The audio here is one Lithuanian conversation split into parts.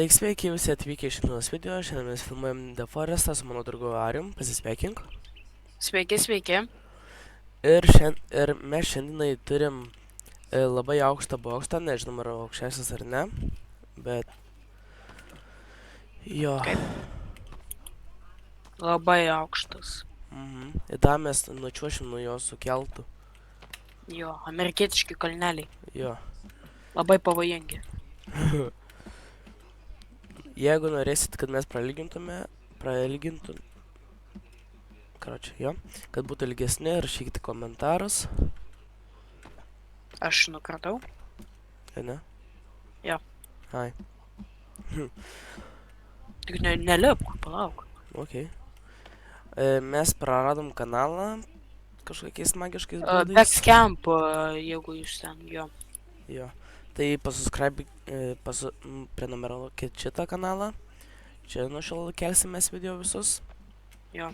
Taigi sveiki visi atvykę į šiandienos video, šiandien mes filmuojam The Forestą su mano draugu Arium, pasisveikink. Sveiki, sveiki. Ir mes šiandienai turim labai aukštą bokštą, nežinom ar aukščiausias ar ne, bet jo. Kaip? Labai aukštas. Ir tą mes nučiuošim nuo jo su keltu. Jo, amerikietiški kalneliai. Jo. Labai pavojingi. Jeigu norėsit, kad mes kad būtų ilgesni, rašykite komentarus. Aš nukratau. Ne? Jo. Ai. Tik nelipk, palauk. Ok. Mes praradom kanalą kažkokiais magiškais būdais. Backscamp, jeigu jūs ten, jo. Jo. Tai prenumeruokit šitą kanalą. Čia nuo šiol kelsimės video visus. Jo.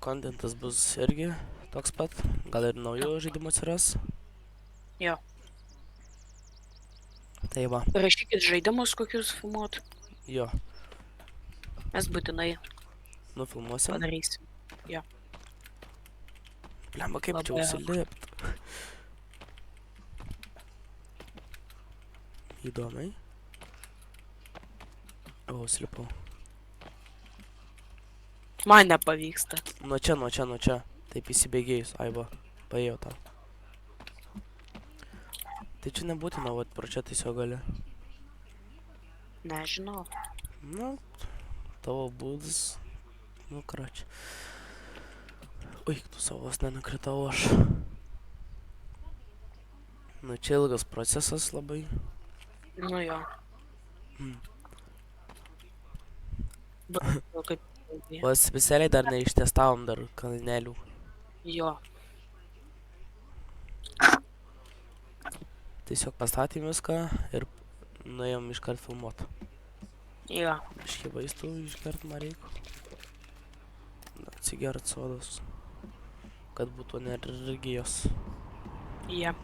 Kontentas bus irgi toks pat. Gal ir naujų žaidimų atsiras. Jo. Tai va. Rašykit žaidimus kokius filmuot. Jo. Mes būtinai Nufilmuosim. padarysim. Jo. Blemba, kaip čia Labai užsilipt. Įdomiai. O, užsilipau. Man nepavyksta. Nuo čia. Taip įsibėgėjus. Ai va, paėjau tau. Tai čia nebūtina, vat pro čia tiesiog gali. Nežinau. Nu, tavo būdas. Nu, krač. Ui, tu savos nenukritau aš. Nu, čia ilgas procesas labai. Nu jo. Kaip... O specialiai dar neištestavom dar kalnelių. Jo. Tiesiog pastatėm viską ir nuėjom iškart filmuot. Jo. Biškį vaistų išgert man reikia. Atsigert sodas. Kad būtų energijos. Jie.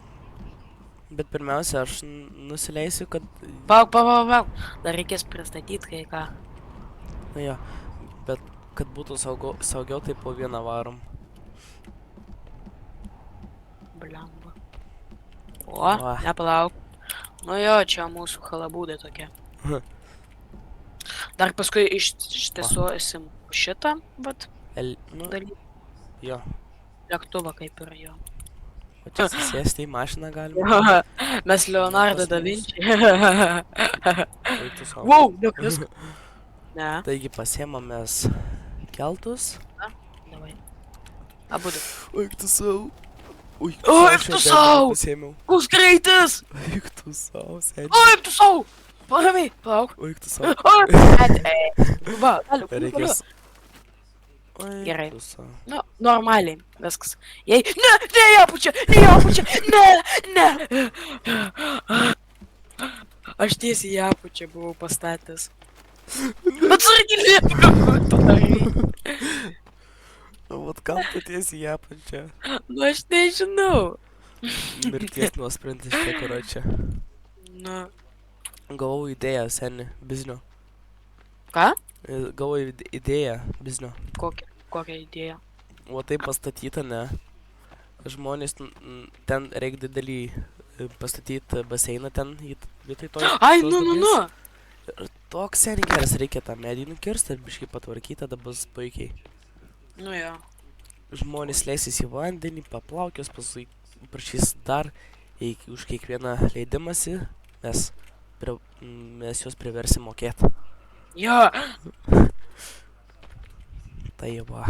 Bet pirmiausia, aš nusileisiu, kad... Palauk. Dar reikės pristatyti kai ką. Nu jo, bet kad būtų saugiau, tai po vieną varom. Blemba. O, Va. nepalauk. Nu jo, čia mūsų halabūdai tokie. Dar paskui ištiesuosim šitą, vat, Nu, dalyką. jo. Lėktuvą kaip ir jo. O čia susėsti į mašiną galima. Mes Leonardo da Vinci. Oi, tu savo. Wow, nekrisk. Ne, Taigi pasiemam mes keltus. davai. Abudu. Oi, tu savo. Oi, Oi, tu sau! Pasiėmiau. Koks greitis! Oi, tu savo, sėdžiu. Oi, tu sau! Paramiai, palauk. Oi, tu savo. Va, galiu. Reikės. Oi, Gerai. tu savo. Nu, normaliai, viskas. Jei... Ne, neapučia! Ne! Aš tiesiai į apučią buvau pastatęs. Atsargiai liepia, ko tu darai. Vat kam tu tiesiai į apačią? Nu, aš nežinau. Mirties nuosprendis čia, kurio čia. Nu, Gavau idėją, seni, biznio. ką? Gavau idėją, biznio. Kokią idėją? O tai pastatyta, ne? Žmonės ten reikia didelį pastatyti baseiną ten vietoj to. Ai, nu. Ir toks seniai geras, reikia tą medį nukirsti ir biškai patvarkyti, tada bus puikiai. Nu jo. Žmonės leisis į vandenį, paplaukios, paskui prašys dar už kiekvieną leidimąsi, mes juos priversim mokėti. Jo. Tai va,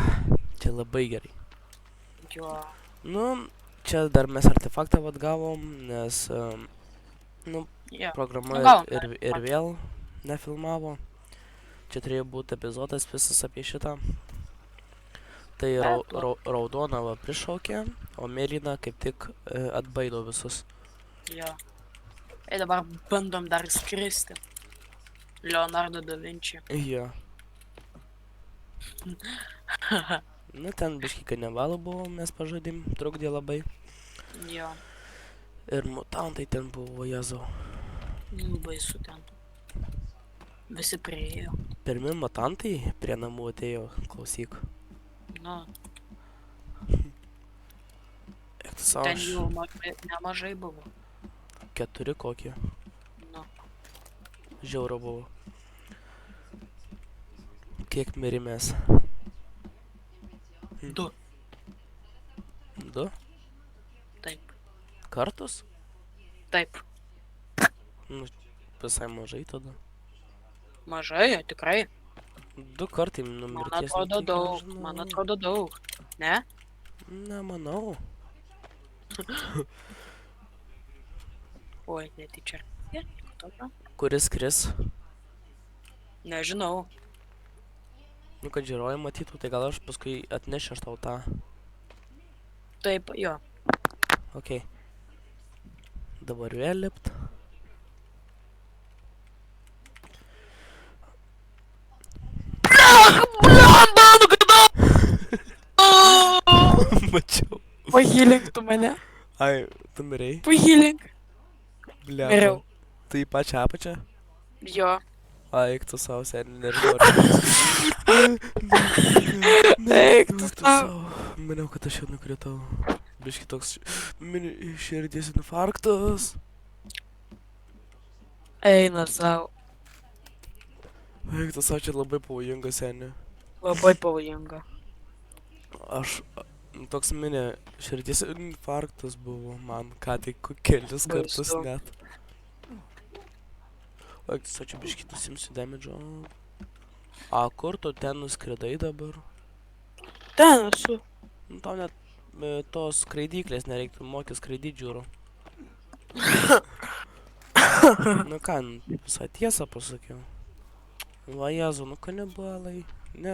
čia labai gerai. Jo. Nu, čia dar mes artefaktą atgavom, nes, Jo. programa Gavom ir vėl nefilmavo. Čia turėjo būti epizodas visas apie šitą. Tai raudona va prišaukė, o mėlyna kaip tik atbaido visus. Jo. Ir dabar bandom dar skristi. Leonardo da Vinci. Jo. Nu, ten biškai kanibalų buvo, mes pažadim, trukdė labai. Jo. Ir mutantai ten buvo, Jėzau. Baisu ten. Visi priejo. Pirmi mutantai prie namų atėjo, klausyk. Nu, Eik tu savo, ten jų nemažai buvo. 4 kokie. Nu, Žiauro buvo. Kiek mirimės? 2. 2 Taip. kartus? Taip. Nu, visai mažai tada. Mažai, tikrai. 2 kartai nuo Man mirties. atrodo nu, tai daug. nežinau. Man atrodo daug. Ne? Nemanau. Oi, netyčia. Tokio? Kuris kris? Nežinau. Nu, kad žiūrovai matytų, tai gal aš paskui atnešiu aš tau tą. Taip, jo. Ok. Dabar vėl lipt. Mačiau. Pahylink tu mane. Ai, tu mirei. Pahylink. Blemba. Miriau. Tai į pačią apačią? Jo. Ai, eik tu savo, seniai, nežinau. Eik tu tu sau. savo. Maniau, kad aš jau nukritau. Biški toks mini širdies infarktas. Eina savo. Eik tu savo, čia labai pavojinga, seniai. Labai pavojinga. Aš toks mini širdies infarktas buvo man ką tik kelis kartus Baisu. net. Eik tu savo, čia biški nusimsiu damidžo. A, kur tu ten nuskridai dabar? Ten esu. Nu, tau net tos skraidyklės nereiktų mokyti skraidyti žiūrų. Nu ką, visą tiesą pasakiau. Va, Jezu, nu kanibalai. Ne.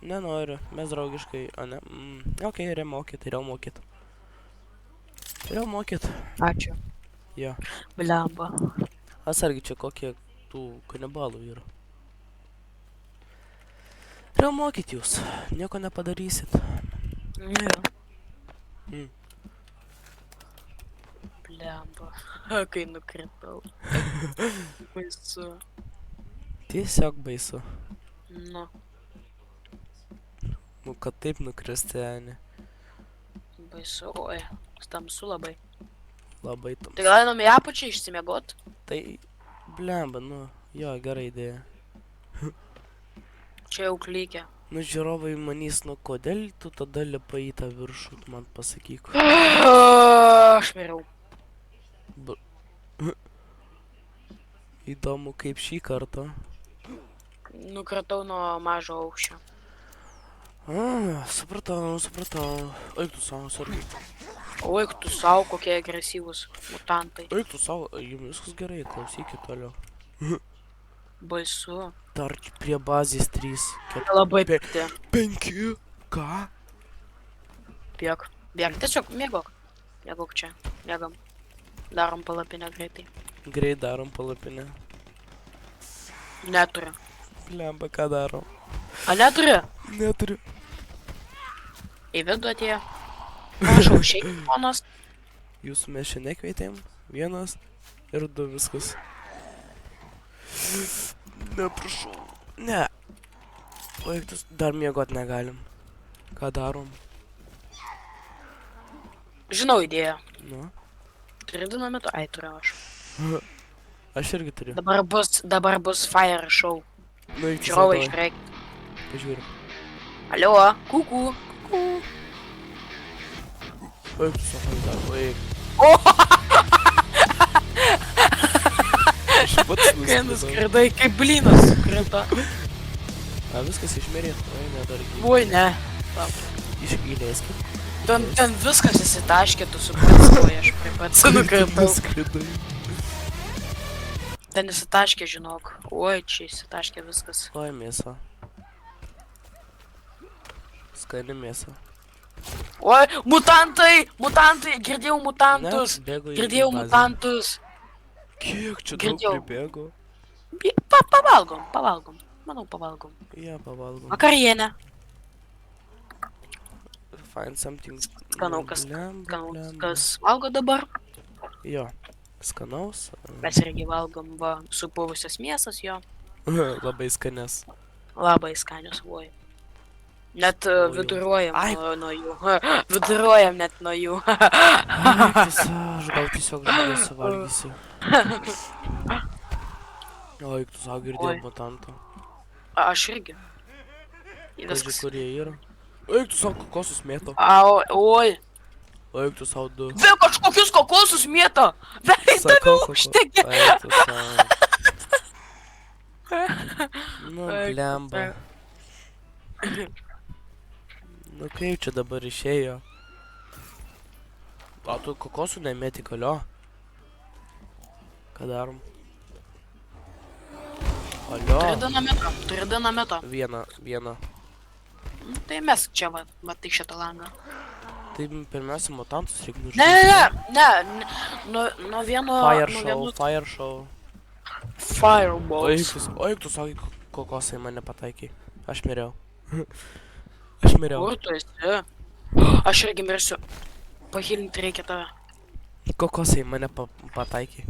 Nenoriu, mes draugiškai, o ne. Ok, remokyt, remokyt. Remokyt. Ačiū. Jo. Blemba. Atsargi čia kokie tų kanibalų yra. Remokyt jūs, nieko nepadarysit. Jo. Mm. Blemba. Kai nukritau. Baisu. Tiesiog baisu. Nu. Nu, kad taip nukristi, ne. Baisu. Oi. Tamsu labai. Labai tam. Tai gal einam į apačią išsimiegot? Tai, blemba, nu, jo, gera idėja. Čia jau klykia. Nu, žiūrovai manys, nu, kodėl tu tada lipai į tą viršų, tu man pasakyk. Aš miriau. Įdomu, kaip šį kartą. Nukratau nuo mažo aukščio. Supratau. Eik tu savo, sargiai. O eik tu savo, kokie agresyvūs mutantai. Eik tu savo, jums viskas gerai, klausykit toliau. Baisu. Dar prie bazės 3, Labai 4, pikti. 5, ką? Bėg. Bėg. Tiesiog mėgok. Mėgok čia. Mėgam. Darom palapinę greitai. Greit darom palapinę. Neturiu. Blemba, ką darom? A neturiu? Neturiu. Į vidų atėjo. Prašau, šiaip ponas. Jūsų mes čia nekvietėm. 1 ir 2 viskas. Ne, prašau. Ne. Baigtus, dar miegot negalim. Ką darom? Žinau idėją. Nu. Turi dinamitų? Ai, turiu aš. Aš irgi turiu. Dabar bus fire show. Nu, eik tu Žiūrovai savo, išreikti. pažiūrim. Alio, kuku. Eik tu savo, darbo, eik. O, Aš pats kai nuskridau. nuskridai, kaip blynas sukrito. A, viskas išmirė. Oi, nedargi. Oi, ne. Įleiskit. Ten viskas įsitaškė, tu supras, oi, aš prie pats nukritau. Nuskridai. Ten įsitaškė, žinok. Oi, čia įsitaškė viskas. Oi, mėsa. Skani mėsa. Oi, mutantai! Mutantai! Girdėjau mutantus! Ne, bėgu į Girdėjau bazę. mutantus! Kiek čia daug Girdėjau. pribėgo? Pavalgom. Manau, pavalgom. Ja, pavalgom. Vakarienę. Find something. Skanaus, Blem. kas valgo dabar? Jo. Skanaus. Mes irgi valgom va supuvusias mėsas jo. Labai skanės. Labai skanios voj. Net Oi. viduriuojam Ai. nuo jų. Viduriuojam net nuo jų. Ai, tiesa, aš gal tiesiog žuvies suvalgysiu. O, eik tu savo girdėjau Oi. mutantą. Aš irgi. Kaži, Viskas. kur jie yra. Eik tu savo kokosus mėto. Oi. Eik tu savo du. Vėl kažkokius kokosus mėto. Vėl Sakau, užtegi. Eik tu savo. Nu, Eik tu blemba. Nu kaip čia dabar išėjo? O tu kokosų nemėti kalio? Ką darom? Alio? Turi dinamitą. Vieną. Tai mes čia va tai šitą langą. Tai pirmiausia mutantus reikia nužudyti. Ne. Nuo vieno... Fire show. Fireballs. Eik tu savo kokosai mane pataikiai. Aš mirėjau. Kur tu esi? Aš irgi mirsiu. Pahilinti reikia tave. Kokosai mane pataikiai.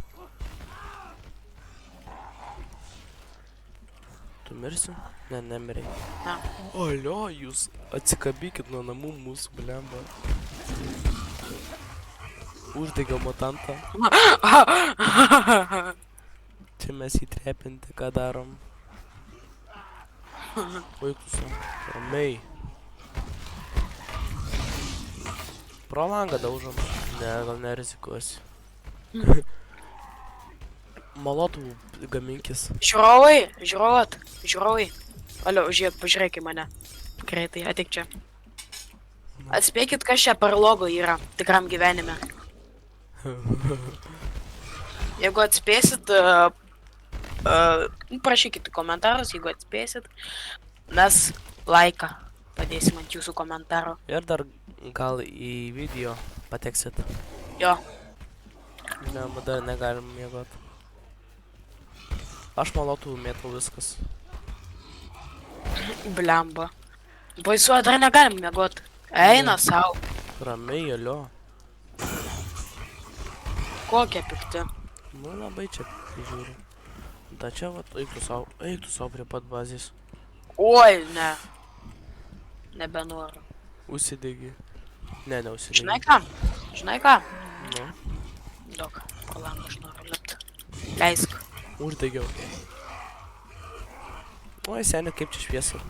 Tu mirsi? Ne, nemirei. Ne. Alio, jūs atsikabykit nuo namų mūsų, blemba. Uždegiau mutantą. Čia mes įtrepinti, ką darom. Oi, tu savo. Ramiai. Pro langą daužom. Ne, gal nerizikuosi. Molotovų gaminkis. Žiūrovai. Alio, pažiūrėk į mane. Greitai, ateik čia. Atspėkit, kas čia per logo yra tikram gyvenime. Jeigu atspėsit, prašykit į komentarus, jeigu atspėsit, mes laiką padėsim ant jūsų komentaro. Ir dar gal į video pateksit. Jo. Ne, dar negalim mėgot. Aš malotų mėtau viskas. Blemba. Baisu, dar negalim mėgot. Eina sau. Ramiai, alio. Kokie pikti. Nu, labai čia žiūriu. Da čia, vat, eik tu savo prie pat bazės. Oi, ne. Nebenoriu. Užsidegi. Ne, neužsidegi. Žinai ką? Nu, Daug. Pro langą aš noriu lipt. Leisk. uždegiau. Oi, seniai, kaip čia šviesa.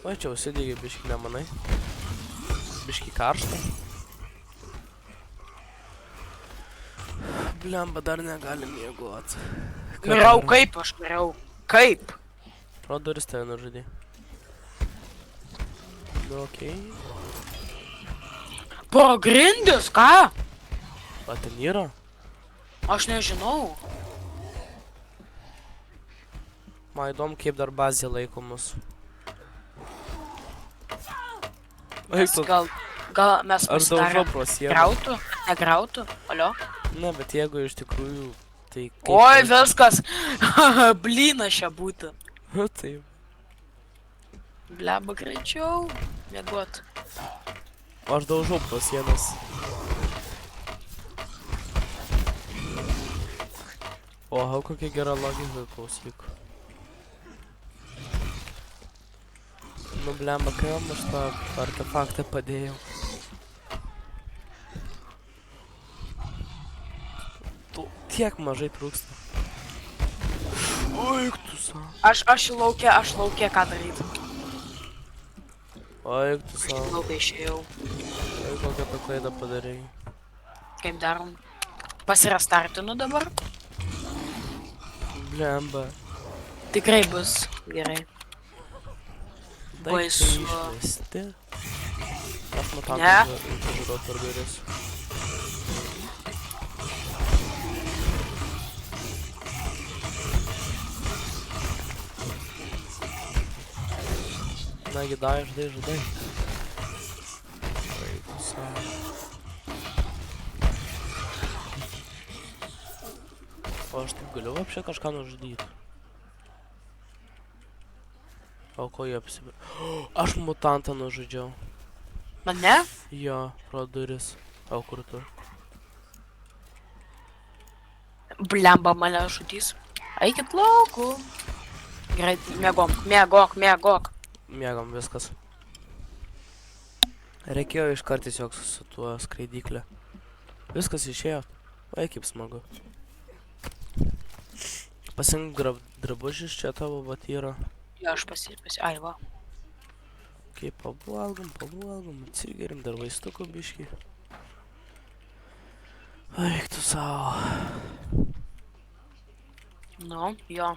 Oi, čia užsidegi, biški nemanai. Biški karšta. Blemba, dar negalim mėgot. Mirau, kaip aš mirau. Kaip? Pro duris tave nužudė. Nu, okei. Pro grindis, ką? O ten yra? Aš nežinau. Man įdomu, kaip dar bazė laikomus. Gal mes Aš daužau pro sieną. grautų? Negrautų? Alio? Ne, bet jeigu iš tikrųjų, tai kaip... Oi, viskas. Blyna čia būtų. Taip. Bleba greičiau. Mėgot. Aš daužau pro sienas. Oho, kokia gera logika, klausyk. Nu, blemba, kam aš tą artefaktą padėjau. Tu tiek mažai trūksta. Oik tu savo. Aš laukia, ką daryti. Oik tu Aš savo. laukia išėjau. Oik, kokią tą klaidą padarei. Kaip darom? Pasirastartinu dabar. Blemba. Tikrai bus gerai. Daiktai Baisu. išmesti. Aš matau, Ne. kad žiūrėjau per duris. Nagi, žadai. Oi, tu savo. O aš taip galiu apšė kažką nužudyti. O ko jie apsibė? Aš mutantą nužudžiau. Mane? Jo, pro duris. O kur tu? Blemba mane žudys. Eikit lauku. Gerai, miegok. Mėgam viskas. Reikėjo iškart tiesiog su tuo skraidyklė. Viskas išėjo. Oi, kaip smagu. Pasink drabužis, čia tavo vat yra. Jo, aš ai va. Kaip pavalgom, atsigerim, dar vaistukų biškį. Eik tu savo. Nu, jo.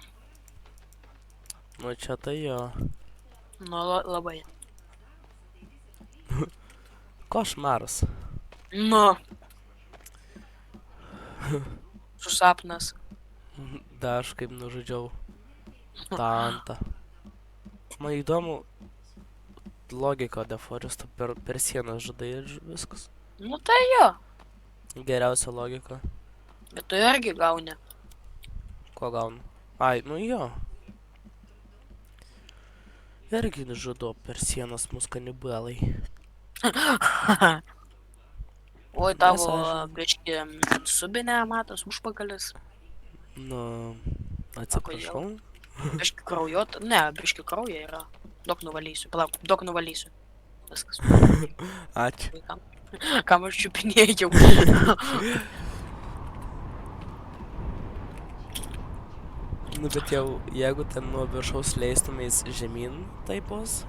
Nu čia tai jo. Nu, labai. Košmaras. Nu. Susapnas. Da aš kaip nužudžiau Tantą. Man įdomu logika Deforesto per sieną žudai ir viskas. Nu tai jo. Geriausia logika. Bet tu irgi gauni. Ko gaunu? Ai, nu jo. Irgi žudo per sienas mus kanibalai. Oi, tavo biški subinė matos užpakalis. Nu, atsiprašau. Biški kraujo, ne, biški kraujo yra. Daug nuvalysiu, palauk, daug nuvalysiu. Viskas. Ačiū. Kam aš čiupinėjau. Nu, bet jau, jeigu ten nuo viršaus leistumės žemyn, tai bus.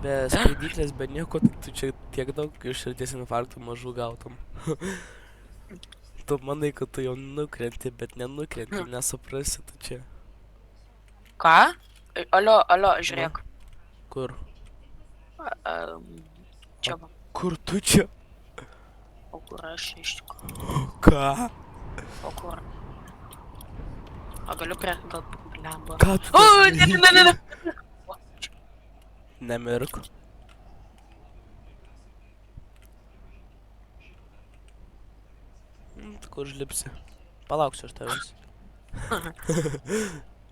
Be skraidyklės, be nieko, tai tu čia tiek daug širdies infarktų mažų gautum. Tu manai, kad tu jau nukrenti, bet nenukrenti, nesuprasi tu čia. Ką? Alio, žiūrėk. Kur? Čia va. Kur tu čia? O kur aš iš tikrųjų? Ką? O kur? O galiu gal blemba. Ką tu? O, ne. Nemirk. Tu kur užlipsi? Palauksiu aš tavęs.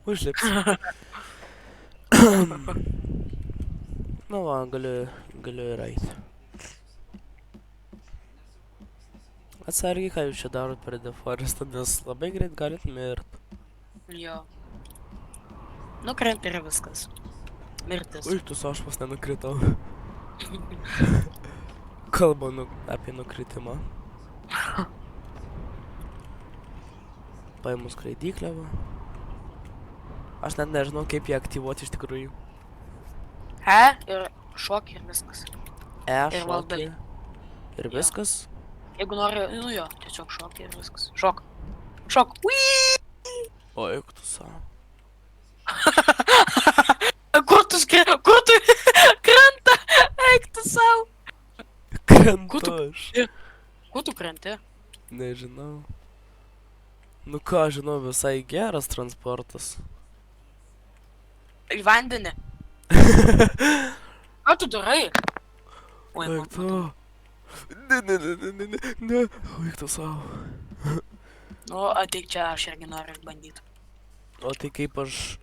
Užlipsi. Nu va, galiu ir eiti. Atsargiai, ką jūs čia darot per Deforestą, nes labai greit galit mirt. Jo. Nukrenta ir viskas. Mirtis. Ui, tu su aš pas nenukritau. Kalba apie nukritimą. Paimu skraidyklę va. Aš net nežinau, kaip ją aktyvuoti iš tikrųjų. Ir šokį ir viskas. Šokį. valdai. Ir viskas. Jeigu nori, nu jo, tiesiog šokį ir viskas. Šok. Uiii! O, eik tu savo. Kur tu krenta? Eik tu savo. Krentu aš. Kur tu krenti? Nežinau. Nu ką, žinau, visai geras transportas. Į vandenį. Ką tu darai? Oi, Eik tu. Ne. Eik tu savo. Nu, ateik čia, aš irgi noriu bandyti. O tai kaip aš...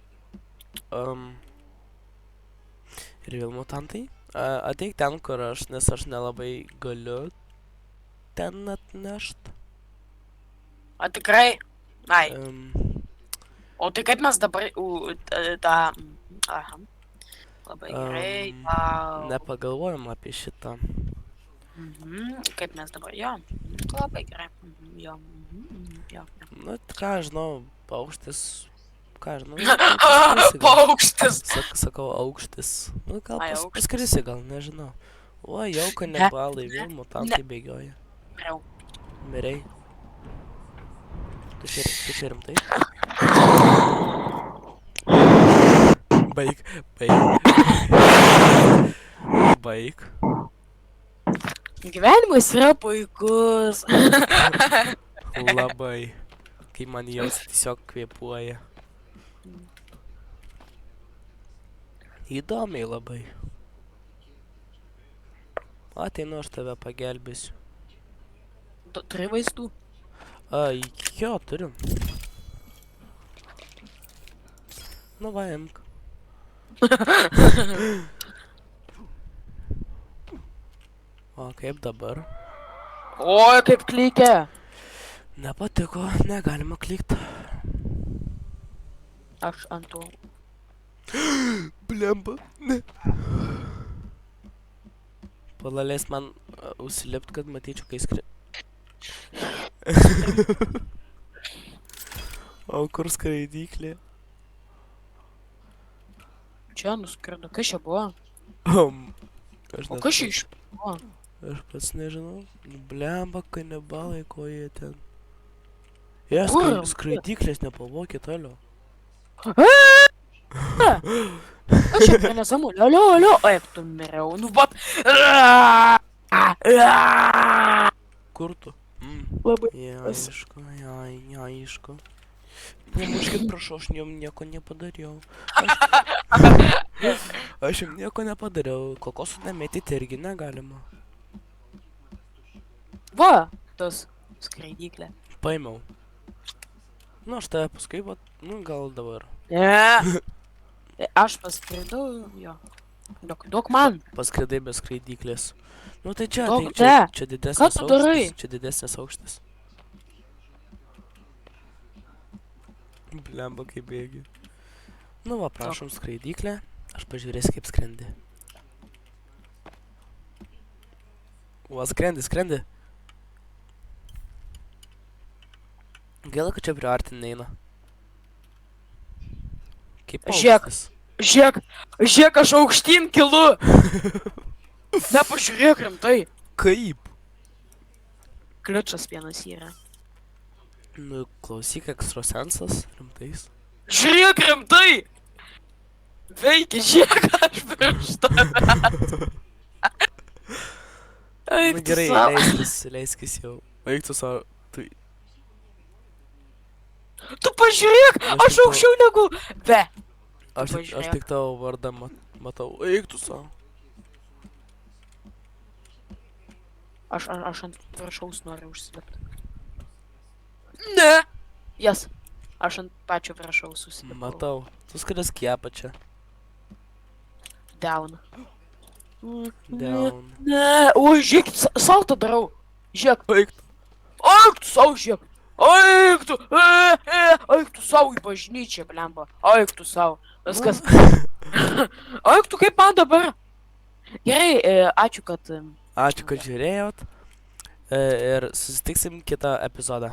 Ir vėl mutantai? Ateik ten, kur aš, nes aš nelabai galiu ten atnešt. O tikrai? Ai. O tai kaip mes dabar tą... Aha. Labai gerai. Nepagalvojom apie šitą. Kaip mes dabar, jo. Labai gerai. Jo. Nu, ką žinau, aukštis. Ką žinau. Paukštis. Sakau, aukštis. Nu, gal Aukštis. paskrisi, gal, nežinau. O, jau kanibalai, vėl mutantai bėgioja. Mirau. Mirei. Tu čia rimtai? Baik. Gyvenimas yra puikus. Labai. Kai man jos tiesiog kvėpuoja. Įdomiai labai. Ateinu, aš tave pagelbėsiu. Turi vaistų? Jo, turiu. Nu va, imk. O kaip dabar? Oi, kaip klykia. Nepatiko, negalima klykt. Aš ant to. Blemba, ne. Palalės man užsilipt, kad matyčiau, kai skri... O kur skraidyklė? Čia nuskrido. Kas čia buvo? Aš O net- kas čia iš... buvo? Aš pats nežinau. Blemba, kanibalai, ko jie ten. Jie Kur? skraidyklės nepavokė toliau. Aš čia prie nesąmonė. Alio. Oi, tu miriau. Nu, vat. Kur tu? Labai. Aišku. Pamuškit, prašau, aš jums nieko nepadariau. Aš jums nieko nepadariau. Kokosų nemėtyti irgi negalima. Va, tas skraidyklė. Paėmiau. Nu, aš tave paskui, vat, nu, gal dabar. Ne. Aš paskridau jo. Duok man. Paskridai be skraidyklės. Nu, tai čia, Duok, čia Ką didesnis tu darai? aukštas. Čia didesnis aukštas. Blemba, kaip bėgi. Nu, va, prašom skraidyklę. Aš pažiūrėsiu, kaip skrendi. Va, skrendi. Gaila, kad čia priartin neina. Kaip Žiūrėk. aukštas. Žiūrėk, aš aukštyn kilu. Nepažiūrėk rimtai. Kaip? Kliučas vienas yra. Nu, klausyk, ekstrasensas, rimtais. Žiūrėk rimtai. Veikia, žiūrėk, aš prieš tave. Eik Nu, tu gerai, sau. leiskis jau. Eik tu savo. Tu pažiūrėk, aš aukščiau negu... Ve. Aš pažiūrėk. tik tavo vardą matau. Eik tu savo. Aš ant viršaus noriu užsilipti. Ne. Jas. Aš ant pačio viršaus užsilipau. Matau. Tu skris kiepą čia. Down. Down. Ne. Oi, žiūrėk, saltą darau. Žiūrėk. Eik tu. Eik tu savo, žiūrėk. Eik tu savo į bažnyčią, blemba. Eik tu savo. Viskas. Eik tu kaip man dabar. Gerai, ačiū, kad... Ačiū, kad žiūrėjot. Ir susitiksim kitą epizodą.